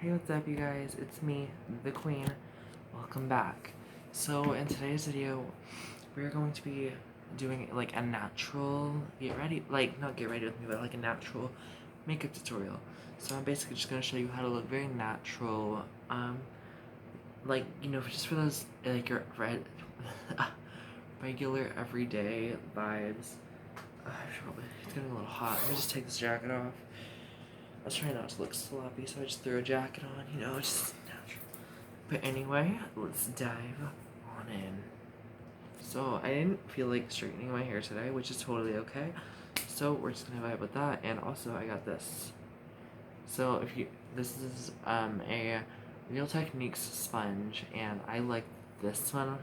Hey, what's up, you guys? It's me, the Queen. Welcome back. So, in today's video, we're going to be doing like a natural not get ready with me, but like a natural makeup tutorial. So, I'm basically just going to show you how to look very natural. Just for those like your regular everyday vibes. It's getting a little hot. Let me just take this jacket off. I was trying not to look sloppy, so I just threw a jacket on, just natural. But anyway, let's dive on in. So, I didn't feel like straightening my hair today, which is totally okay. So, we're just gonna vibe with that, and also I got this. So, this is a Real Techniques sponge, and I like this one.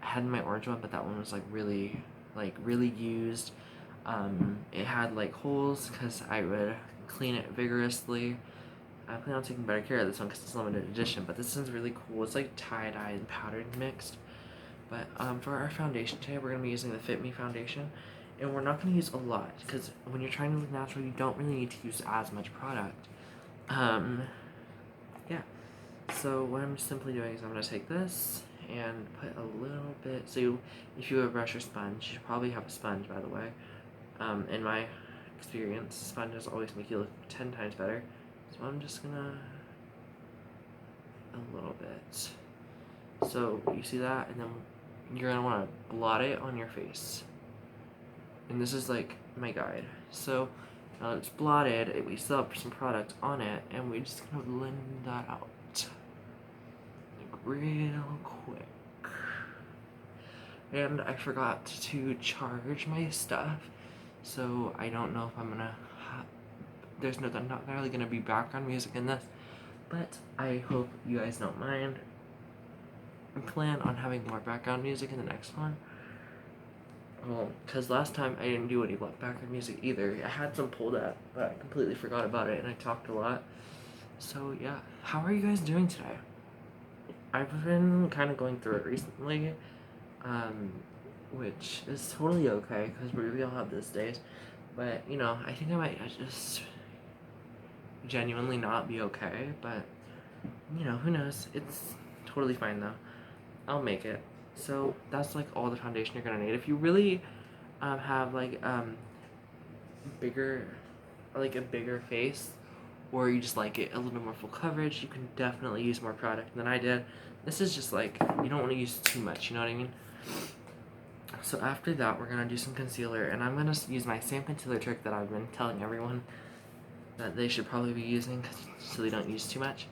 I had my orange one, but that one was really used. It had like holes because I would clean it vigorously. I plan on taking better care of this one because it's limited edition, but this one's really cool. It's like tie-dye and powdered mixed. But for our foundation today, we're going to be using the Fit Me foundation. And we're not going to use a lot because when you're trying to look natural, you don't really need to use as much product. Yeah. So what I'm simply doing is I'm going to take this and put a little bit. So if you have a brush or sponge, you should probably have a sponge, by the way. In my experience, sponges always make you look 10 times better. So I'm just gonna a little bit. So you see that, and then you're gonna want to blot it on your face. And this is like my guide. So now it's blotted, we still have some product on it, and we're just gonna blend that out like real quick. And I forgot to charge my stuff, so I don't know if I'm gonna. There's not really gonna be background music in this, but I hope you guys don't mind. I plan on having more background music in the next one. Well, because last time I didn't do any background music either. I had some pulled up, but I completely forgot about it, and I talked a lot. So yeah, how are you guys doing today? I've been kind of going through it recently, which is totally okay because we all have those days. But I think I might just genuinely not be okay. But who knows? It's totally fine though. I'll make it. So that's like all the foundation you're gonna need. If you really have bigger, like a bigger face, or you just like it a little more full coverage, you can definitely use more product than I did. This is just like, you don't want to use too much, you know what I mean? So after that, we're gonna do some concealer, and I'm gonna use my same concealer trick that I've been telling everyone that they should probably be using so they don't use too much.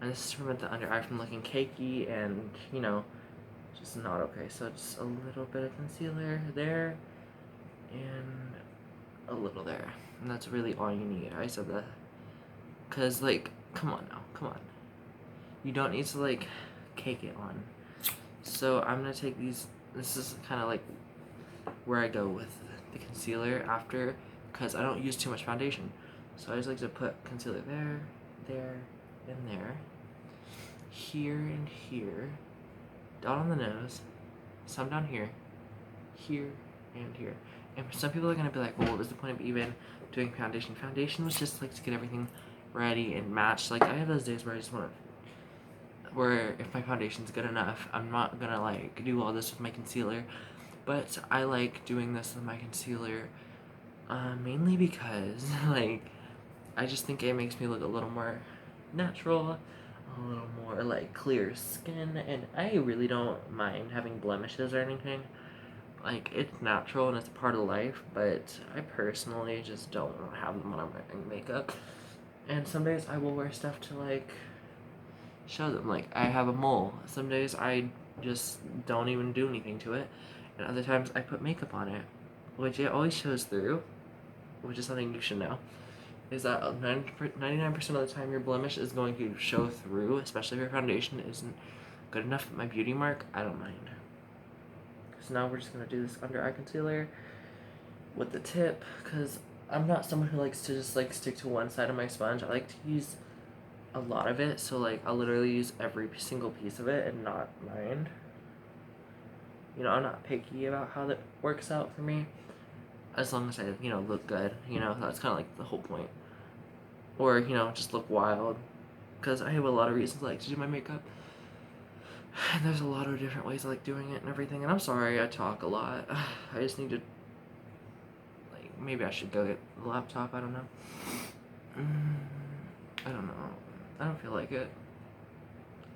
And this is to prevent the under eye from looking cakey and, just not okay. So just a little bit of concealer there and a little there. And that's really all you need. I said that because, come on now. Come on. You don't need to, cake it on. So I'm going to take these. This is kind of like where I go with the concealer after, because I don't use too much foundation. So I just like to put concealer there, there, and there. Here and here. Dot on the nose. Some down here. Here and here. And some people are going to be like, well, what was the point of even doing foundation? Foundation was just to get everything ready and matched. I have those days where I just want to, where if my foundation's good enough, I'm not going to do all this with my concealer. But I like doing this with my concealer mainly because I just think it makes me look a little more natural, a little more clear skin, and I really don't mind having blemishes or anything. It's natural and it's a part of life, but I personally just don't want to have them when I'm wearing makeup. And some days I will wear stuff to show them. I have a mole. Some days I just don't even do anything to it, and other times I put makeup on it, which it always shows through, which is something you should know. Is that 99% of the time your blemish is going to show through, especially if your foundation isn't good enough. My beauty mark, I don't mind. So now we're just going to do this under eye concealer with the tip, because I'm not someone who likes to just stick to one side of my sponge. I like to use a lot of it, so I'll literally use every single piece of it and not mind. I'm not picky about how that works out for me, as long as I look good. That's kind of the whole point. Or just look wild. because I have a lot of reasons I like to do my makeup. And there's a lot of different ways I like doing it and everything. And I'm sorry I talk a lot. I just need to, like, maybe I should go get the laptop. I don't know. I don't know. I don't feel like it.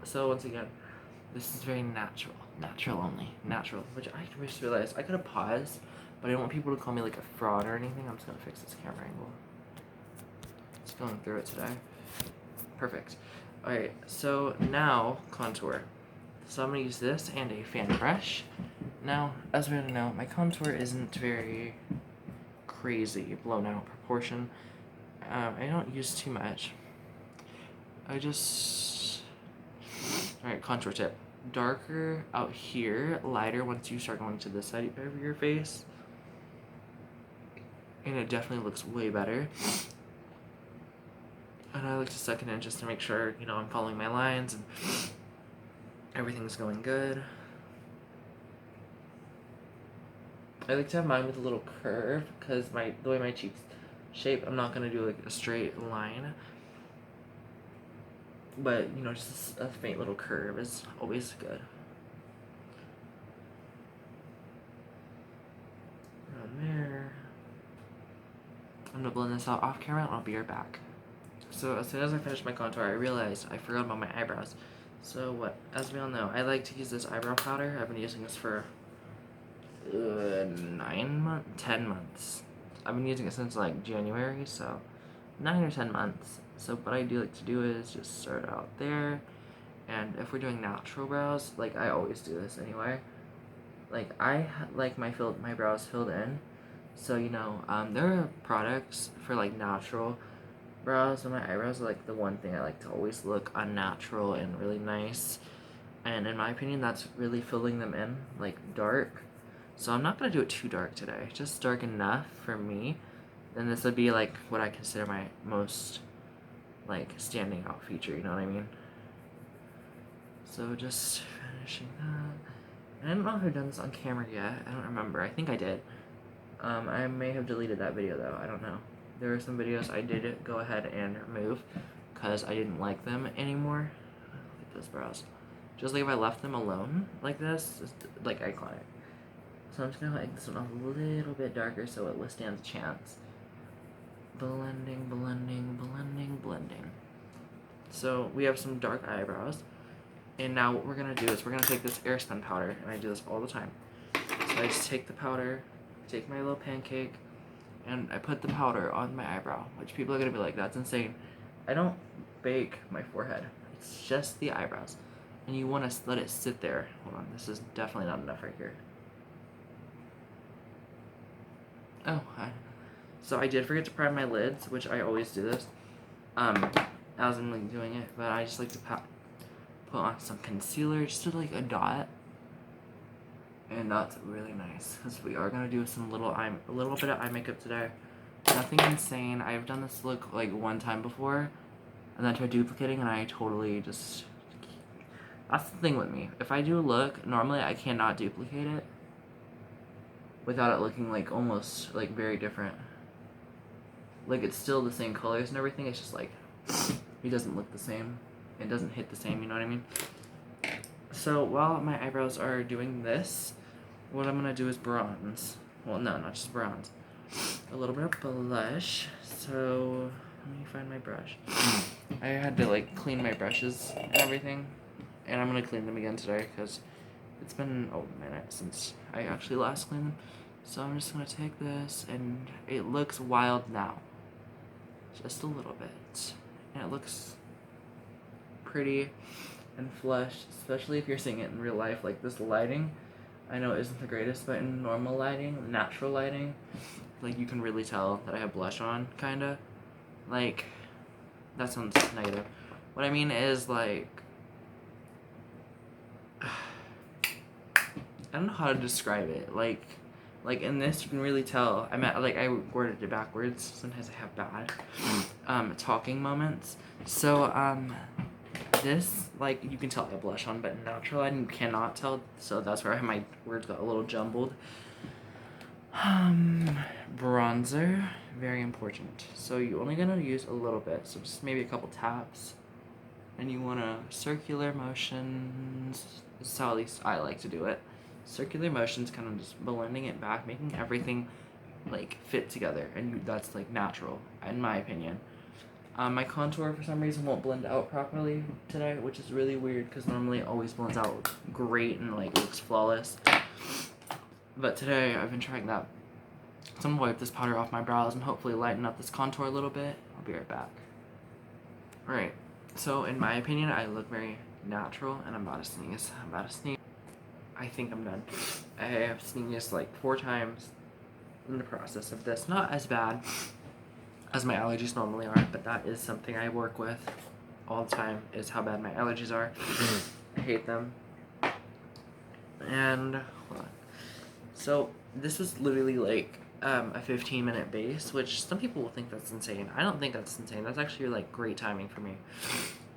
So once again, this is very natural. Natural only. Natural. Which I just realized I could have paused, but I don't want people to call me like a fraud or anything. I'm just gonna fix this camera angle. Just going through it today. Perfect. Alright, so now contour. So I'm gonna use this and a fan brush. Now, as we already know, my contour isn't very crazy blown out proportion. I don't use too much. I just... Alright, contour tip. Darker out here, lighter once you start going to this side of your face. And it definitely looks way better. And I like to suck it in just to make sure, you know, I'm following my lines and everything's going good. I like to have mine with a little curve because the way my cheeks shape, I'm not going to do like a straight line. But, you know, just a faint little curve is always good. Around there. I'm going to blend this out off camera and I'll be right back. So as soon as I finished my contour, I realized I forgot about my eyebrows. So as we all know, I like to use this eyebrow powder. I've been using this for 10 months. I've been using it since like January, so 9 or 10 months. So what I do like to do is just start out there, and if we're doing natural brows, like I always do this anyway. Like I like my brows filled in, so you know there are products for like natural brows, and my eyebrows are like the one thing I like to always look unnatural and really nice. And in my opinion, that's really filling them in like dark. So I'm not gonna do it too dark today, just dark enough for me. Then this would be like what I consider my most like standing out feature, you know what I mean? So just finishing that. And I don't know if I've done this on camera yet. I don't remember. I think I did. I may have deleted that video though. I don't know. There were some videos I did go ahead and remove because I didn't like them anymore. Look at those brows. Just like if I left them alone like this, just like iconic. So I'm just gonna make this one a little bit darker so it withstands a chance. Blending, blending, blending, blending. So we have some dark eyebrows. And now what we're gonna do is we're gonna take this Airspun powder, and I do this all the time. So I just take the powder, take my little pancake, and I put the powder on my eyebrow, which people are gonna be like, that's insane. I don't bake my forehead. It's just the eyebrows. And you wanna let it sit there. Hold on, this is definitely not enough right here. Oh, hi. So I did forget to prime my lids, which I always do this, as I'm like doing it, but I just like to put on some concealer, just to like a dot, and that's really nice, because we are going to do a little bit of eye makeup today. Nothing insane. I've done this look like one time before, and then tried duplicating, and I totally just, that's the thing with me. If I do a look, normally I cannot duplicate it without it looking like almost like very different. Like it's still the same colors and everything, it's just like it doesn't look the same. It doesn't hit the same, you know what I mean? So while my eyebrows are doing this, what I'm gonna do is bronze. Well, no, not just bronze. A little bit of blush. So let me find my brush. I had to like clean my brushes and everything, and I'm gonna clean them again today because it's been a minute since I actually last cleaned them. So I'm just gonna take this, and it looks wild now. Just a little bit. And it looks pretty and flush, especially if you're seeing it in real life. Like this lighting, I know it isn't the greatest, but in normal lighting, natural lighting, like you can really tell that I have blush on, kinda. Like, that sounds negative. What I mean is like, I don't know how to describe it. Like in this, you can really tell. I worded it backwards. Sometimes I have bad talking moments. So this, like, you can tell I blush on, but natural lighting you cannot tell. So that's where my words got a little jumbled. Bronzer, very important. So you're only gonna use a little bit. So just maybe a couple taps. and you want to circular motions. This is how at least I like to do it. Circular motions, kind of just blending it back, making everything like fit together, and that's like natural, in my opinion. My contour for some reason won't blend out properly today, which is really weird because normally it always blends out great and like looks flawless. But today I've been trying that. So I'm gonna wipe this powder off my brows and hopefully lighten up this contour a little bit. I'll be right back. Alright, so in my opinion, I look very natural, and I'm about to sneeze. I think I'm done. I have sneezed like 4 times in the process of this. Not as bad as my allergies normally are, but that is something I work with all the time, is how bad my allergies are. I hate them. And hold on. So this was literally like a 15-minute base, which some people will think that's insane. I don't think that's insane. That's actually like great timing for me.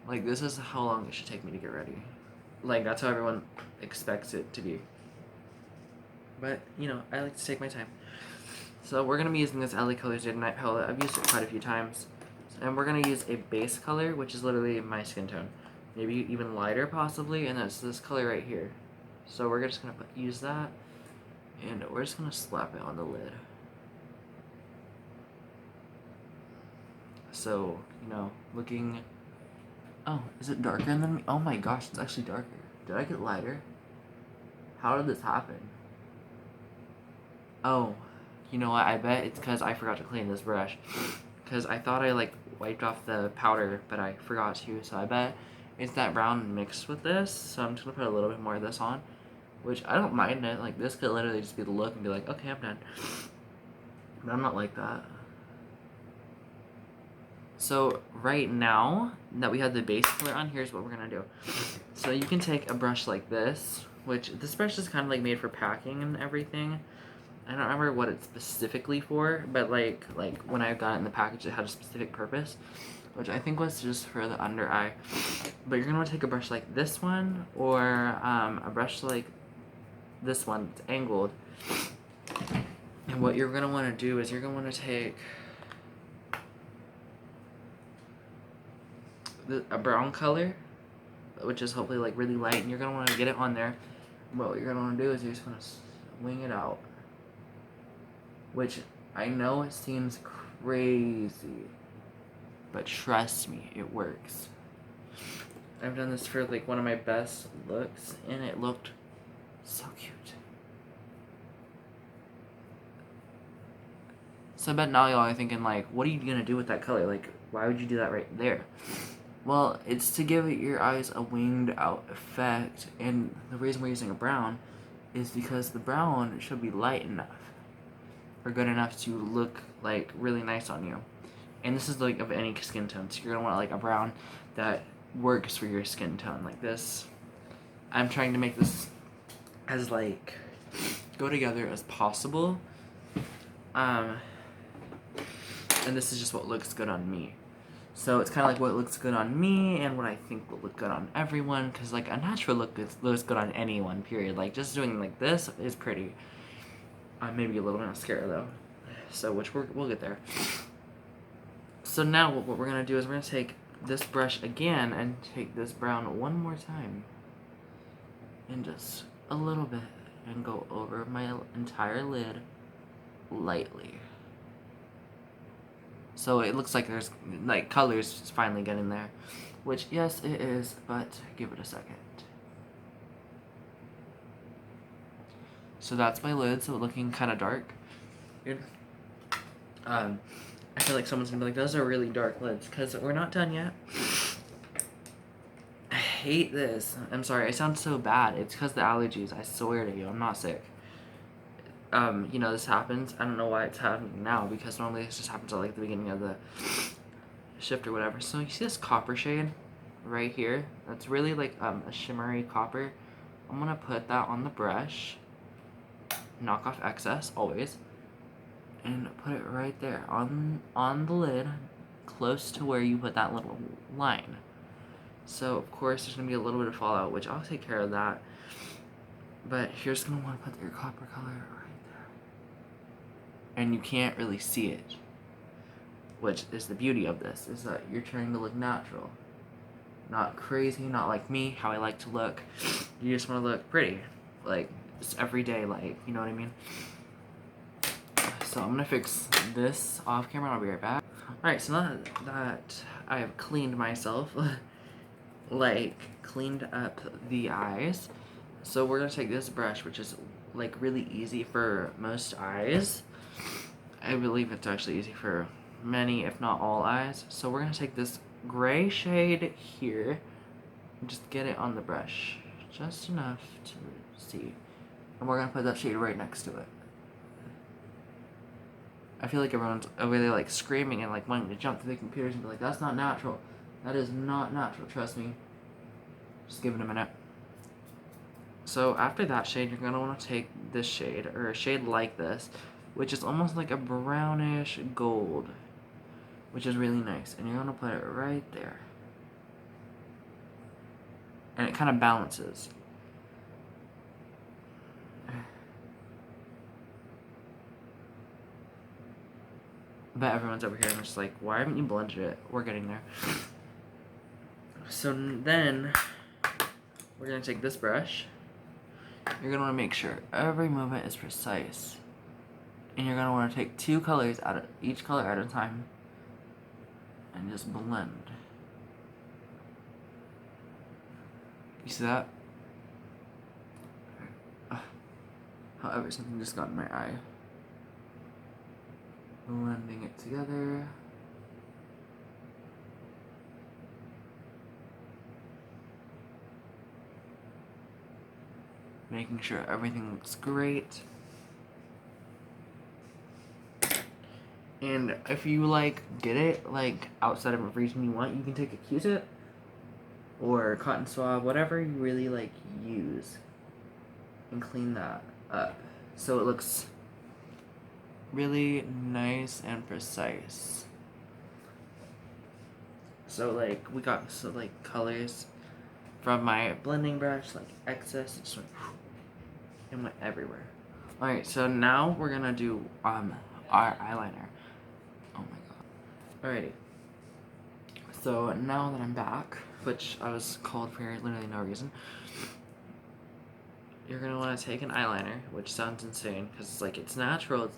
Like, this is how long it should take me to get ready. Like, that's how everyone expects it to be. But, you know, I like to take my time. So we're going to be using this LA Colors Day to Night palette. I've used it quite a few times. And we're going to use a base color, which is literally my skin tone. Maybe even lighter, possibly. And that's this color right here. So we're just going to use that. And we're just going to slap it on the lid. So, you know, looking... Oh, is it darker than me? Oh my gosh, it's actually darker. Did I get lighter? How did this happen? Oh, you know what? I bet it's because I forgot to clean this brush. Because I thought I, like, wiped off the powder, but I forgot to. So I bet it's that brown mixed with this. So I'm just going to put a little bit more of this on. Which, I don't mind it. Like, this could literally just be the look and be like, okay, I'm done. But I'm not like that. So right now that we have the base color on, here's what we're gonna do. So you can take a brush like this, which this brush is kind of like made for packing and everything. I don't remember what it's specifically for, but like when I got it in the package, it had a specific purpose, which I think was just for the under eye. But you're gonna want to take a brush like this one, or a brush like this one. It's angled. And what you're gonna want to do is you're gonna want to take a brown color, which is hopefully like really light, and you're gonna want to get it on there. What you're gonna want to do is you just want to swing it out, which I know it seems crazy, but trust me, it works. I've done this for like one of my best looks, and it looked so cute. So I bet now y'all are thinking like, what are you gonna do with that color? Like, why would you do that right there? Well, it's to give your eyes a winged out effect, and the reason we're using a brown is because the brown should be light enough or good enough to look like really nice on you. And this is like of any skin tone, so you're gonna want like a brown that works for your skin tone. Like this, I'm trying to make this as like go together as possible. And this is just what looks good on me. So it's kind of like what looks good on me and what I think will look good on everyone. Because like a natural look looks good on anyone, period. Like just doing like this is pretty. Maybe a little mascara though. So we'll get there. So now what we're going to do is we're going to take this brush again and take this brown one more time. And just a little bit. And go over my entire lid lightly. So it looks like there's, like, colors finally getting there. Which, yes, it is, but give it a second. So that's my lid, so looking kind of dark. Good. I feel like someone's gonna be like, those are really dark lids, because we're not done yet. I hate this. I'm sorry, I sound so bad. It's because the allergies, I swear to you, I'm not sick. You know, this happens. I don't know why it's happening now, because normally this just happens at like the beginning of the shift or whatever. So you see this copper shade right here? That's really like a shimmery copper. I'm gonna put that on the brush, knock off excess always, and put it right there on the lid, close to where you put that little line. So of course there's gonna be a little bit of fallout, which I'll take care of that. But you're just gonna want to put your copper color right there. And you can't really see it. Which is the beauty of this, is that you're trying to look natural. not crazy, not like me, how I like to look. You just want to look pretty, like just everyday, like, you know what I mean? So I'm gonna fix this off camera and I'll be right back. Alright, so now that I have cleaned myself, like cleaned up the eyes, so we're gonna take this brush, which is like really easy for most eyes. I believe it's actually easy for many, if not all eyes. So we're gonna take this gray shade here and just get it on the brush, just enough to see. And we're gonna put that shade right next to it. I feel like everyone's over there like screaming and like wanting to jump to the computers and be like, that's not natural. That is not natural, trust me. Just give it a minute. So after that shade, you're gonna wanna take this shade, or a shade like this, which is almost like a brownish gold, which is really nice. And you're gonna put it right there. And it kind of balances. But everyone's over here and it's like, why haven't you blended it? We're getting there. So then, we're gonna take this brush. You're gonna wanna make sure every movement is precise. And you're gonna wanna take two colors out of each color at a time and just blend. You see that? However, something just got in my eye. Blending it together. Making sure everything looks great. And if you like get it like outside of a region you want, you can take a Q-tip or a cotton swab, whatever you really like use, and clean that up so it looks really nice and precise. So like we got colors from my blending brush, like excess, it just went everywhere. Alright, so now we're gonna do our eyeliner. Oh my god. Alrighty. So now that I'm back, which I was called for literally no reason, you're gonna want to take an eyeliner, which sounds insane because it's like it's natural.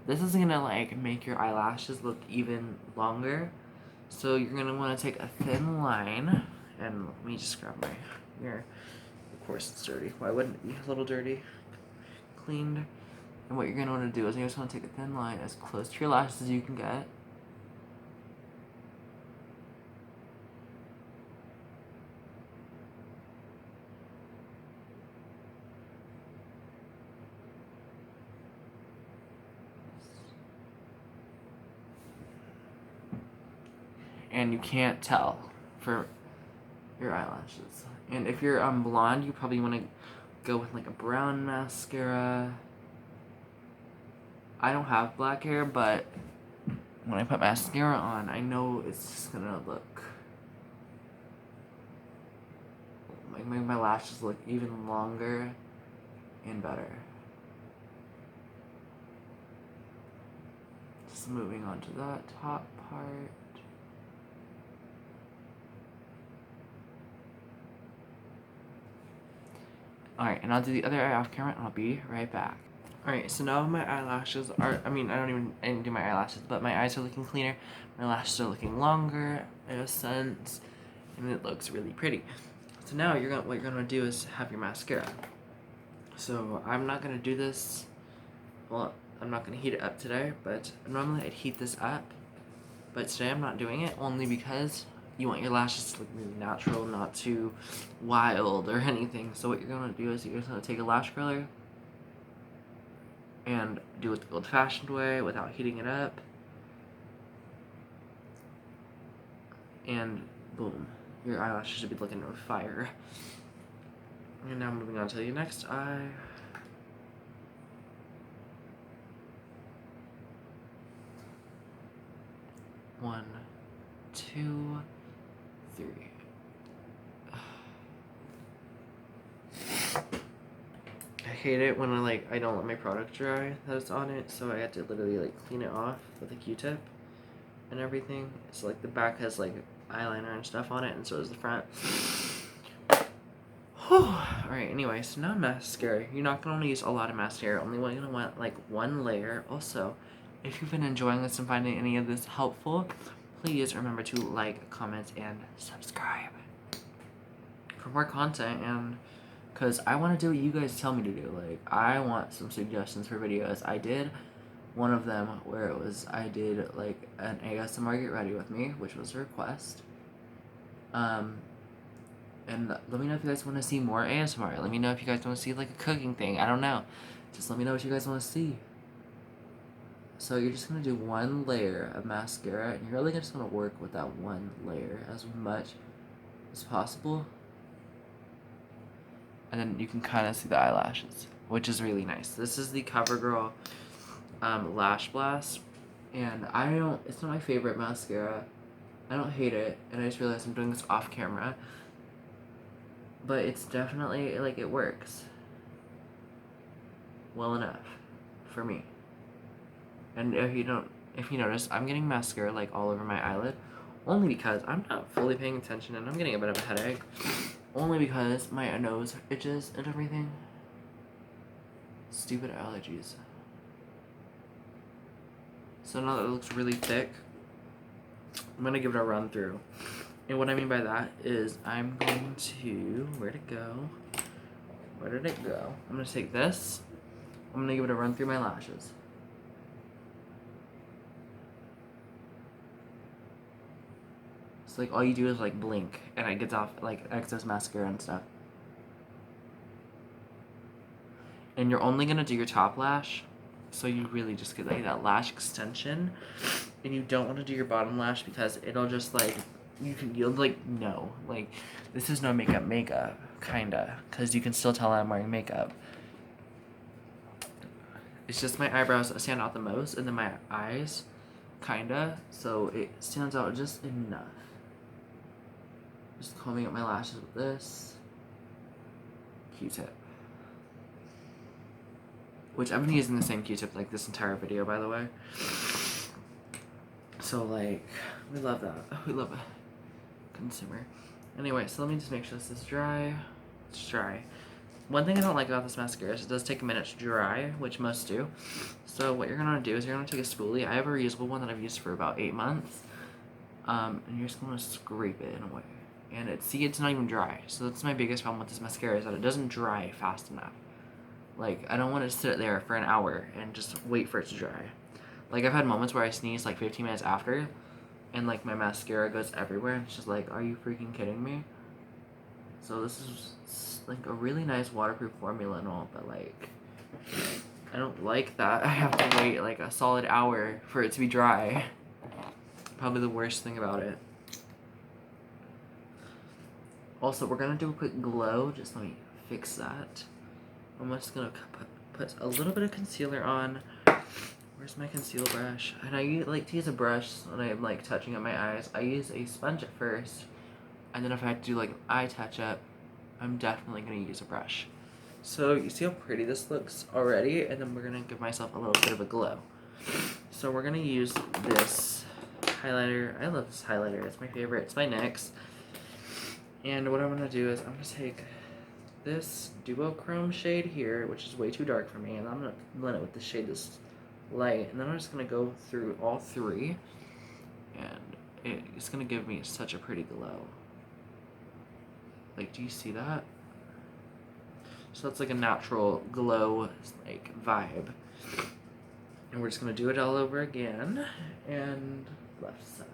This is gonna like make your eyelashes look even longer. So you're gonna want to take a thin line, and let me just grab my mirror. Of course it's dirty. Why wouldn't it be a little dirty? Cleaned. And what you're gonna want to do is you just want to take a thin line as close to your lashes as you can get. And you can't tell for your eyelashes. And if you're blonde, you probably want to go with like a brown mascara. I don't have black hair, but when I put mascara on, I know it's just gonna look like make my lashes look even longer and better. Just moving on to that top part. Alright, and I'll do the other eye off camera and I'll be right back. Alright, so now my eyelashes are, I didn't do my eyelashes, but my eyes are looking cleaner, my lashes are looking longer, in a sense, and it looks really pretty. So now what you're gonna do is have your mascara. So I'm not gonna do this, well, I'm not gonna heat it up today, but normally I'd heat this up, but today I'm not doing it only because you want your lashes to look really natural, not too wild or anything. So what you're gonna do is you're just gonna take a lash curler and do it the old-fashioned way without heating it up. And boom, your eyelashes should be looking on fire. And now moving on to the next eye. One, two, three. I hate it when I don't let my product dry that's on it, so I have to literally clean it off with a Q-tip and everything. So the back has eyeliner and stuff on it, and so does the front. Alright, anyway, so now mascara. You're not going to want to use a lot of mascara. Only going to want like one layer. Also, if you've been enjoying this and finding any of this helpful, please remember to like, comment, and subscribe for more content. And because I want to do what you guys tell me to do. Like, I want some suggestions for videos. I did one of them where it was, I did like an ASMR Get Ready With Me, which was a request. And let me know if you guys want to see more ASMR. Let me know if you guys want to see like a cooking thing. I don't know. Just let me know what you guys want to see. So you're just going to do one layer of mascara, and you're really just going to work with that one layer as much as possible. And then you can kind of see the eyelashes, which is really nice. This is the CoverGirl Lash Blast, and it's not my favorite mascara. I don't hate it, and I just realized I'm doing this off camera. But it's definitely, like, it works well enough for me. And if you notice, I'm getting mascara, like, all over my eyelid, only because I'm not fully paying attention and I'm getting a bit of a headache. Only because my nose itches and everything. Stupid allergies. So now that it looks really thick, I'm gonna give it a run through. And what I mean by that is I'm going to, where'd it go? Where did it go? I'm gonna take this, I'm gonna give it a run through my lashes. So like all you do is like blink and it gets off like excess mascara and stuff. And you're only gonna do your top lash, so you really just get like that lash extension. And you don't want to do your bottom lash because it'll just like, you'll like, no, like, this is no makeup, kinda, because you can still tell I'm wearing makeup. It's just my eyebrows that stand out the most, and then my eyes, kinda, so it stands out just enough. Just combing up my lashes with this Q-tip. Which I've been using the same Q-tip like this entire video, by the way. So like, we love that. We love a consumer. Anyway, so let me just make sure this is dry. It's dry. One thing I don't like about this mascara is it does take a minute to dry, which most do. So what you're gonna do is you're gonna take a spoolie. I have a reusable one that I've used for about 8 months. And you're just gonna scrape it in a way. And it's not even dry. So that's my biggest problem with this mascara is that it doesn't dry fast enough. Like, I don't want to sit there for an hour and just wait for it to dry. Like, I've had moments where I sneeze like 15 minutes after, and like my mascara goes everywhere, and it's just like, are you freaking kidding me? So this is like a really nice waterproof formula and all, but like, I don't like that I have to wait like a solid hour for it to be dry. Probably the worst thing about it. Also, we're gonna do a quick glow. Just let me fix that. I'm just gonna put a little bit of concealer on. Where's my conceal brush? And I like to use a brush when I'm like touching up my eyes. I use a sponge at first, and then if I have to do like an eye touch up, I'm definitely gonna use a brush. So you see how pretty this looks already, and then we're gonna give myself a little bit of a glow. So we're gonna use this highlighter. I love this highlighter. It's my favorite. It's by NYX. And what I'm gonna do is I'm gonna take this duochrome shade here, which is way too dark for me, and I'm gonna blend it with the shade that's light, and then I'm just gonna go through all three, and it's gonna give me such a pretty glow. Like, do you see that? So that's like a natural glow like vibe. And we're just gonna do it all over again. And left side.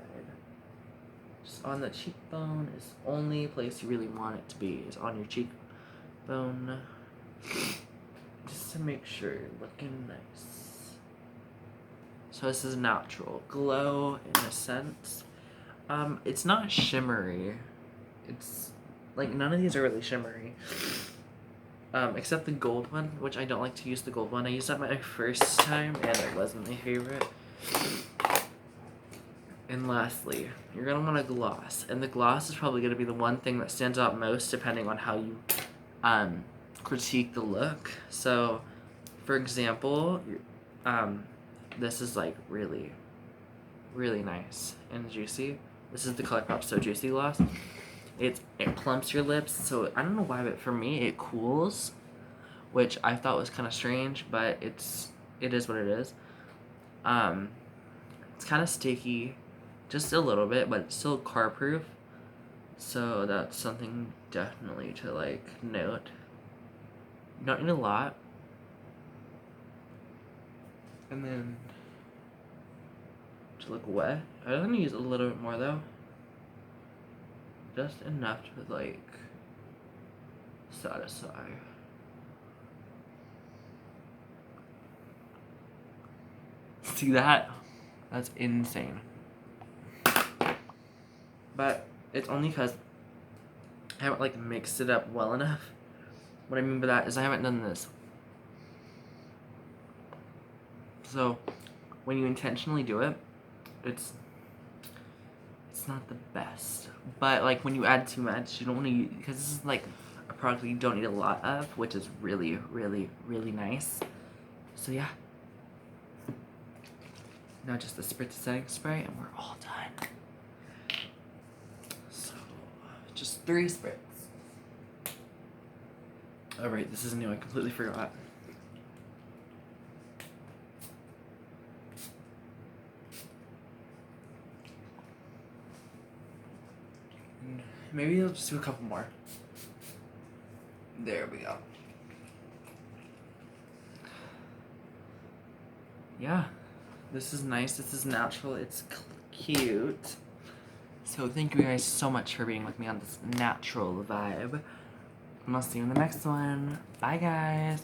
Just on the cheekbone is the only place you really want it to be, is on your cheekbone. Just to make sure you're looking nice. So this is natural glow in a sense. It's not shimmery. It's like none of these are really shimmery. Except the gold one, which I don't like to use the gold one. I used that my first time and it wasn't my favorite. And lastly, you're gonna want a gloss. And the gloss is probably gonna be the one thing that stands out most depending on how you critique the look. So for example, this is like really, really nice and juicy. This is the ColourPop So Juicy Gloss. It plumps your lips, so I don't know why, but for me it cools, which I thought was kind of strange, but it is what it is. It's kind of sticky, just a little bit, but it's still car proof. So that's something definitely to like note. You don't need a lot. And then to look wet, I'm gonna use a little bit more though. Just enough to like satisfy. See that? That's insane. But it's only because I haven't like mixed it up well enough. What I mean by that is I haven't done this. So when you intentionally do it, it's not the best. But like when you add too much, you don't want to use, because this is like a product you don't need a lot of, which is really, really, really nice. So yeah. Now just the spritz setting spray and we're all done. So just 3 spritz. Alright, this is new, I completely forgot. Maybe I'll just do a couple more. There we go. Yeah, this is nice, this is natural, it's cute. So thank you guys so much for being with me on this natural vibe. And I'll see you in the next one. Bye guys.